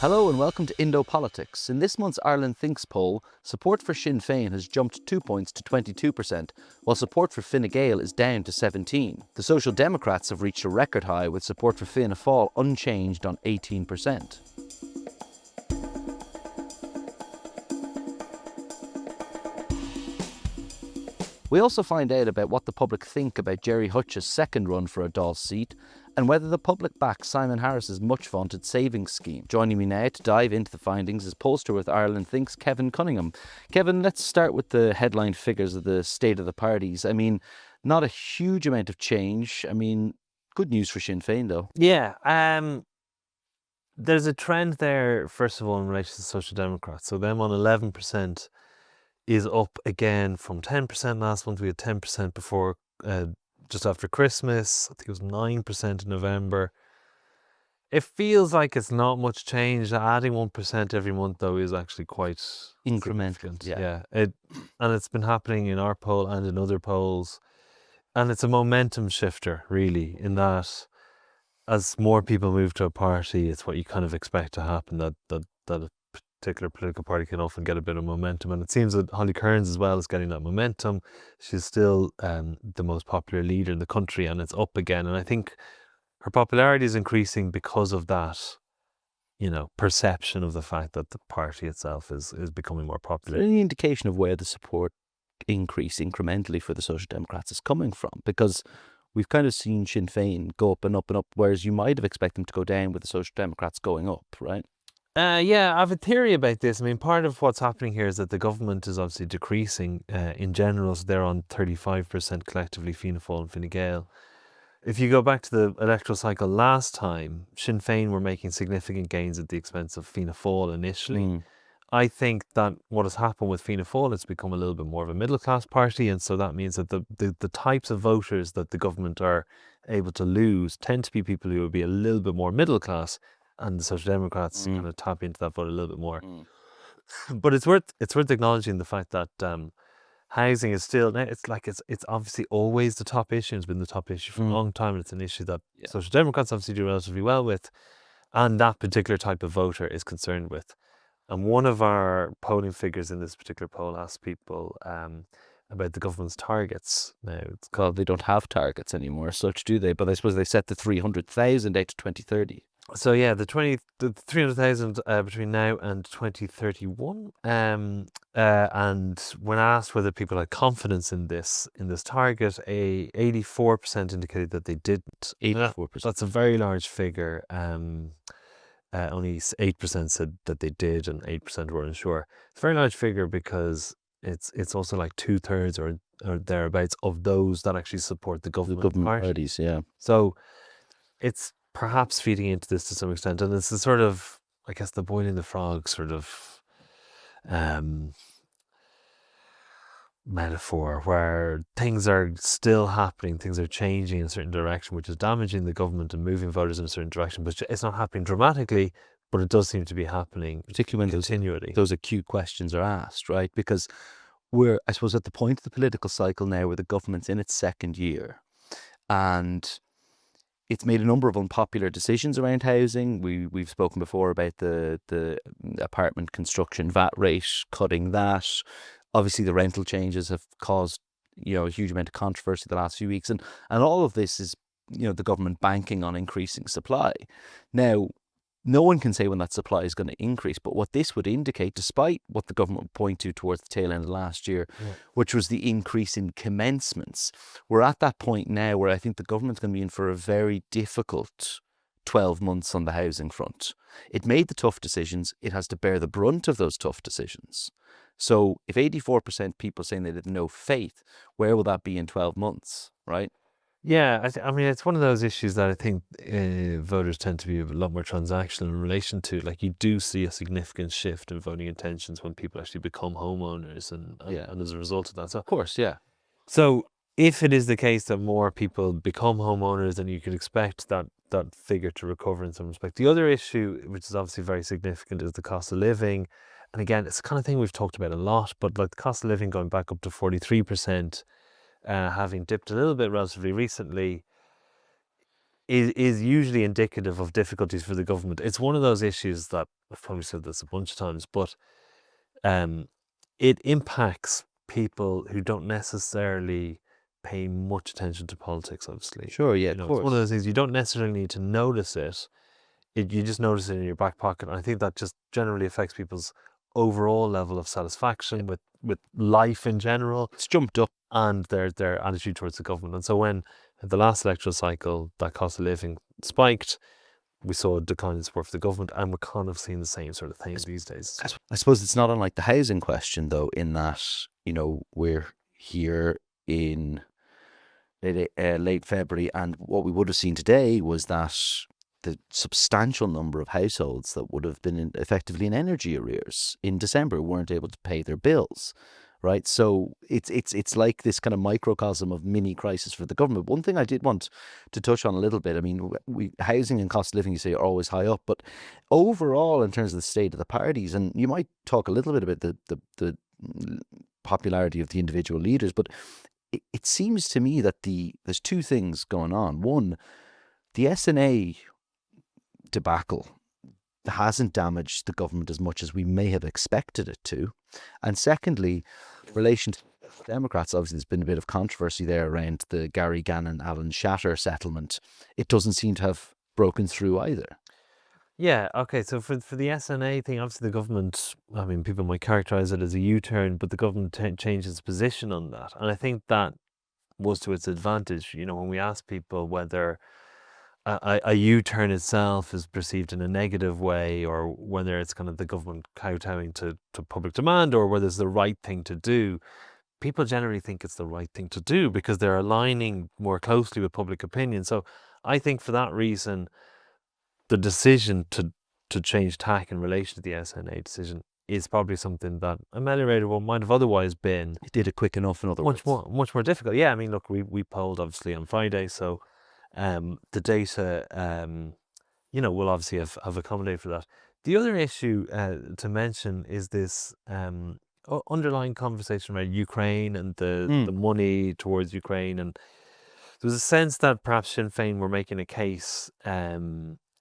Hello and welcome to Indo Politics. In this month's Ireland Thinks poll, support for Sinn Féin has jumped 2 points to 22%, while support for Fine Gael is down to 17%. The Social Democrats have reached a record high, with support for Fianna Fáil unchanged on 18%. We also find out about what the public think about Gerry Hutch's second run for a Dáil seat and whether the public backs Simon Harris's much-vaunted savings scheme. Joining me now to dive into the findings is pollster with Ireland Thinks, Kevin Cunningham. Kevin, let's start with the headline figures of the state of the parties. I mean, not a huge amount of change. I mean, good news for Sinn Féin, though. Yeah, there's a trend there, first of all, in relation to the Social Democrats. So them on 11% is up again from 10% last month. We had 10% before, just after Christmas. I think it was 9% in November. It feels like it's not much change. Adding 1% every month, though, is actually quite Incremental. Yeah. And it's been happening in our poll and in other polls. And it's a momentum shifter, really, in that as more people move to a party, it's what you kind of expect to happen, that a particular political party can often get a bit of momentum. And it seems that Holly Kearns as well is getting that momentum. She's still the most popular leader in the country, and it's up again. And I think her popularity is increasing because of that, perception of the fact that the party itself is becoming more popular. Any indication of where the support increase incrementally for the Social Democrats is coming from? Because we've kind of seen Sinn Féin go up and up and up, whereas you might have expected them to go down with the Social Democrats going up, right? Yeah, I have a theory about this. I mean, part of what's happening here is that the government is obviously decreasing in general. So they're on 35% collectively, Fianna Fáil and Fine Gael. If you go back to the electoral cycle last time, Sinn Féin were making significant gains at the expense of Fianna Fáil initially. I think that what has happened with Fianna Fáil, it's become a little bit more of a middle-class party, and so that means that the types of voters that the government are able to lose tend to be people who would be a little bit more middle-class, and the Social Democrats kind of tap into that vote a little bit more. But it's worth acknowledging the fact that housing is still, it's obviously always the top issue. It's been the top issue for a long time, and it's an issue that Social Democrats obviously do relatively well with, and that particular type of voter is concerned with. And one of our polling figures in this particular poll asked people about the government's targets. Now, it's called, they don't have targets anymore, such do they? But I suppose they set the 300,000 out to 2030. So yeah, the 300,000 between now and 2031. And when asked whether people had confidence in this target, 84% indicated that they didn't. 84%. That's a very large figure. Only 8% said that they did, and 8% were unsure. It's a very large figure because it's also like 2/3 or thereabouts of those that actually support the government parties. Yeah. So it's perhaps feeding into this to some extent, and it's a sort of, I guess, the boiling the frog sort of metaphor, where things are still happening, things are changing in a certain direction, which is damaging the government and moving voters in a certain direction. But it's not happening dramatically, but it does seem to be happening, particularly when continually. Those acute questions are asked, right? Because we're, I suppose, at the point of the political cycle now where the government's in its second year, and it's made a number of unpopular decisions around housing. We've spoken before about the apartment construction VAT rate, cutting that. Obviously, the rental changes have caused, a huge amount of controversy the last few weeks. And all of this is, the government banking on increasing supply. Now, no one can say when that supply is going to increase, but what this would indicate, despite what the government would point to towards the tail end of last year, which was the increase in commencements, we're at that point now where I think the government's going to be in for a very difficult 12 months on the housing front. It made the tough decisions. It has to bear the brunt of those tough decisions. So if 84% people saying they had no faith, where will that be in 12 months, right? Yeah, I mean, it's one of those issues that I think voters tend to be a lot more transactional in relation to. Like, you do see a significant shift in voting intentions when people actually become homeowners and as a result of that. So, of course, yeah. So if it is the case that more people become homeowners, then you could expect that figure to recover in some respect. The other issue, which is obviously very significant, is the cost of living. And again, it's the kind of thing we've talked about a lot, but like the cost of living going back up to 43%, having dipped a little bit relatively recently, is usually indicative of difficulties for the government. It's one of those issues that I've probably said this a bunch of times, but it impacts people who don't necessarily pay much attention to politics, obviously. Sure, yeah, You of know, it's one of course. those things you don't necessarily need to notice it. You just notice it in your back pocket. And I think that just generally affects people's overall level of satisfaction with life in general It's jumped up. and their attitude towards the government. And so when at the last electoral cycle that cost of living spiked, we saw a decline in support for the government, and we're kind of seeing the same sort of thing these days. I suppose it's not unlike the housing question, though, in that, we're here in late February, and what we would have seen today was that the substantial number of households that would have been effectively in energy arrears in December weren't able to pay their bills, right? So it's like this kind of microcosm of mini crisis for the government. One thing I did want to touch on a little bit, I mean, housing and cost of living, you say, are always high up, but overall, in terms of the state of the parties, and you might talk a little bit about the popularity of the individual leaders, but it seems to me that there's two things going on. One, the SNA debacle hasn't damaged the government as much as we may have expected it to. And secondly, in relation to Democrats, obviously there's been a bit of controversy there around the Gary Gannon-Alan Shatter settlement. It doesn't seem to have broken through either. Yeah, okay, so for the SNA thing, obviously the government, I mean, people might characterise it as a U-turn, but the government changed its position on that. And I think that was to its advantage. You know, when we ask people whether a U-turn itself is perceived in a negative way, or whether it's kind of the government kowtowing to public demand, or whether it's the right thing to do, people generally think it's the right thing to do because they're aligning more closely with public opinion. So I think for that reason, the decision to change tack in relation to the SNA decision is probably something that ameliorated what might have otherwise been. It did it quick enough, in other words. Much more difficult. Yeah, I mean, look, we polled obviously on Friday, so the data, will obviously have accommodated for that. The other issue to mention is this underlying conversation around Ukraine and the money towards Ukraine, and there was a sense that perhaps Sinn Féin were making a case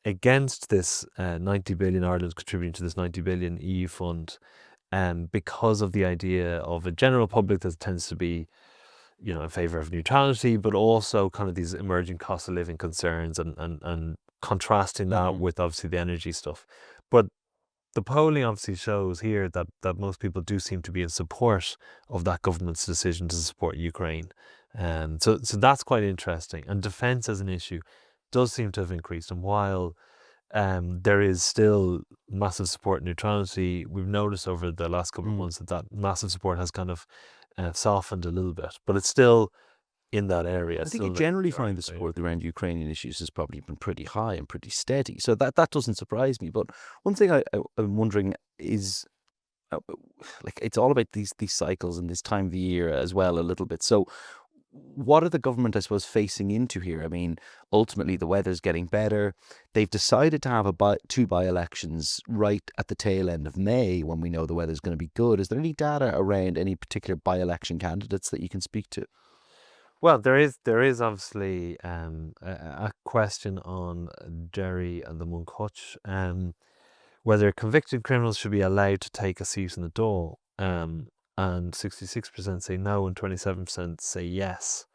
against this 90 billion, Ireland's contributing to this 90 billion EU fund, because of the idea of a general public that tends to be, in favour of neutrality, but also kind of these emerging cost of living concerns and contrasting that with obviously the energy stuff. But the polling obviously shows here that most people do seem to be in support of that government's decision to support Ukraine. So that's quite interesting. And defence as an issue does seem to have increased. And while there is still massive support in neutrality, we've noticed over the last couple of months that massive support has kind of softened a little bit, but it's still in that area. I think you generally find the support around Ukrainian issues has probably been pretty high and pretty steady. So that doesn't surprise me. But one thing I'm wondering is, like, it's all about these cycles and this time of the year as well a little bit. So what are the government, I suppose, facing into here? I mean, ultimately the weather's getting better. They've decided to have two by-elections right at the tail end of May when we know the weather's going to be good. Is there any data around any particular by-election candidates that you can speak to? Well, there is obviously a question on Gerry and the Hutch, whether convicted criminals should be allowed to take a seat in the Dáil. And 66% say no and 27% say yes.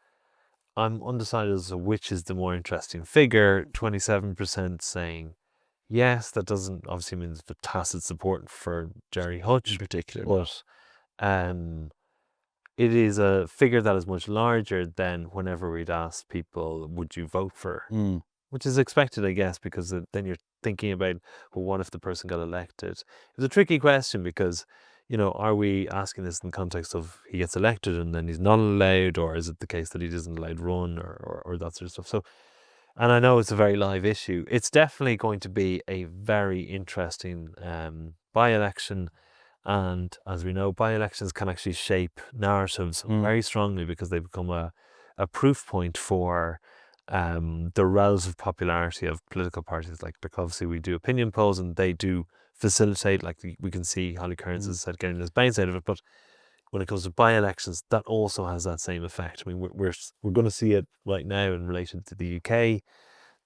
I'm undecided as to which is the more interesting figure. 27% saying yes. That doesn't obviously mean the tacit support for Gerry Hutch in particular, but it is a figure that is much larger than whenever we'd ask people, would you vote for? Which is expected, I guess, because then you're thinking about, well, what if the person got elected? It was a tricky question because, are we asking this in the context of he gets elected and then he's not allowed, or is it the case that he isn't allowed to run or that sort of stuff? So, and I know it's a very live issue. It's definitely going to be a very interesting by-election. And as we know, by-elections can actually shape narratives very strongly because they become a proof point for the relative popularity of political parties. Because obviously we do opinion polls and they do facilitate, like we can see Holly Kearns has said, getting this bounce out of it. But when it comes to by-elections, that also has that same effect. I mean, we're going to see it right now in relation to the UK.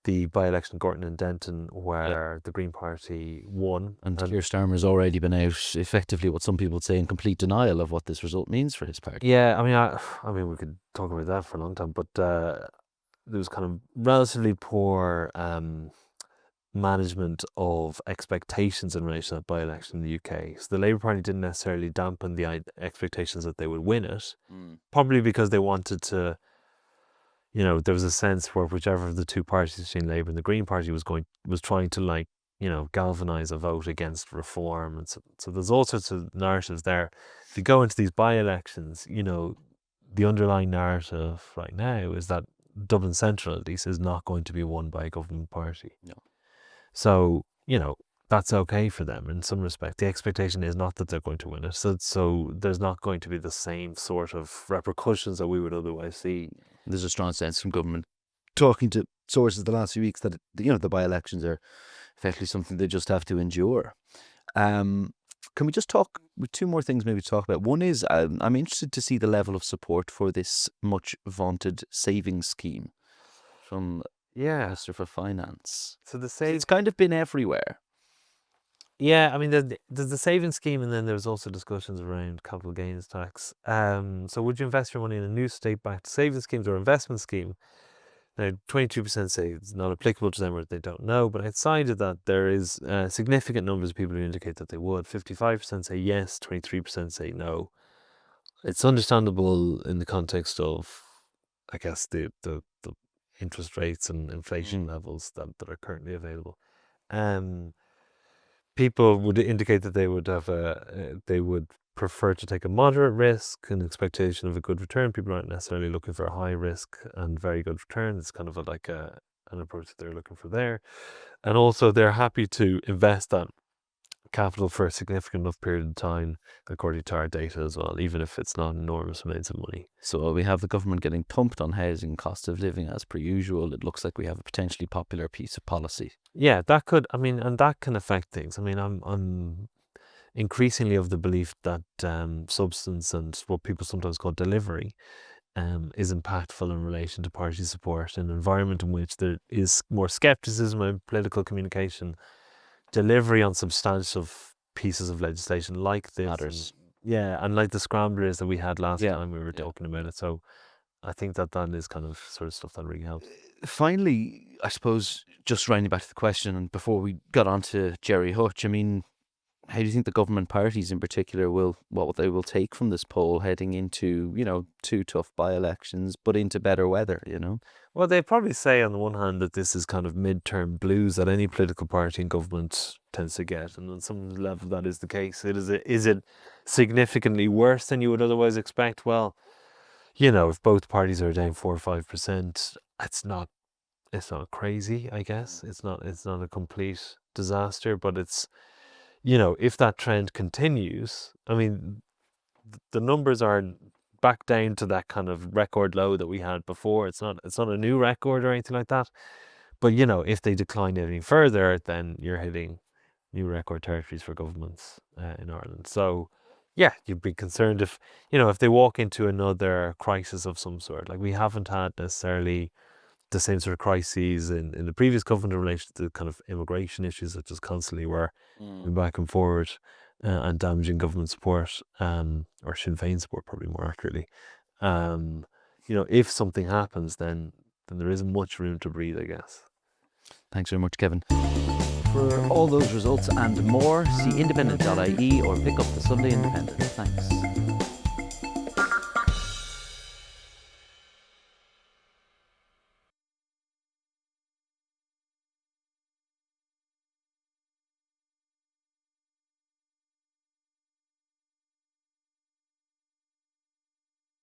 the by-election in Gorton and Denton, where the Green Party won. And Keir Starmer's already been out, effectively what some people say, in complete denial of what this result means for his party. Yeah, I mean, we could talk about that for a long time, but there was kind of relatively poor management of expectations in relation to that by-election in the UK. So the Labour Party didn't necessarily dampen the expectations that they would win it, probably because they wanted to, there was a sense where whichever of the two parties between Labour and the Green Party was trying to galvanise a vote against reform. And so there's all sorts of narratives there. If you go into these by-elections, the underlying narrative right now is that Dublin Central, at least, is not going to be won by a government party. No. So, that's okay for them in some respect. The expectation is not that they're going to win it. So there's not going to be the same sort of repercussions that we would otherwise see. There's a strong sense from government, talking to sources the last few weeks, that the by-elections are effectively something they just have to endure. Can we just talk with two more things maybe to talk about? One is I'm interested to see the level of support for this much vaunted savings scheme from Minister for Finance. So it's kind of been everywhere. Yeah, I mean, there's the savings scheme, and then there's also discussions around capital gains tax. So would you invest your money in a new state-backed savings schemes or investment scheme? Now, 22% say it's not applicable to them, or they don't know, but outside of that, there is significant numbers of people who indicate that they would. 55% say yes, 23% say no. It's understandable in the context of, I guess, the interest rates and inflation levels that are currently available. People would indicate that they would prefer to take a moderate risk in expectation of a good return. People aren't necessarily looking for a high risk and very good return. It's kind of an approach that they're looking for there. And also they're happy to invest that capital for a significant enough period of time, according to our data as well, even if it's not enormous amounts of money. So we have the government getting pumped on housing, cost of living as per usual. It looks like we have a potentially popular piece of policy. Yeah, and that can affect things. I mean, I'm increasingly of the belief that substance and what people sometimes call delivery is impactful in relation to party support. In an environment in which there is more skepticism in political communication, delivery on substantial pieces of legislation like this matters. And like the scramblers that we had last time we were talking about it. So I think that is kind of sort of stuff that really helps. Finally, I suppose, just rounding back to the question, and before we got on to Gerry Hutch, I mean, how do you think the government parties in particular what they will take from this poll heading into, two tough by-elections, but into better weather, Well, they probably say on the one hand that this is kind of midterm blues that any political party in government tends to get. And on some level that is the case. Is it significantly worse than you would otherwise expect? Well, if both parties are down 4 or 5%, it's not crazy, I guess. It's not a complete disaster, but it's, if that trend continues, I mean, the numbers are back down to that kind of record low that we had before. It's not a new record or anything like that. But, if they decline any further, then you're hitting new record territories for governments in Ireland. So, yeah, you'd be concerned if they walk into another crisis of some sort. Like, we haven't had necessarily the same sort of crises in the previous government in relation to the kind of immigration issues that just constantly were going back and forward and damaging government support, or Sinn Féin support, probably more accurately. If something happens, then there isn't much room to breathe, I guess. Thanks very much, Kevin. For all those results and more, see independent.ie or pick up the Sunday Independent. Thanks.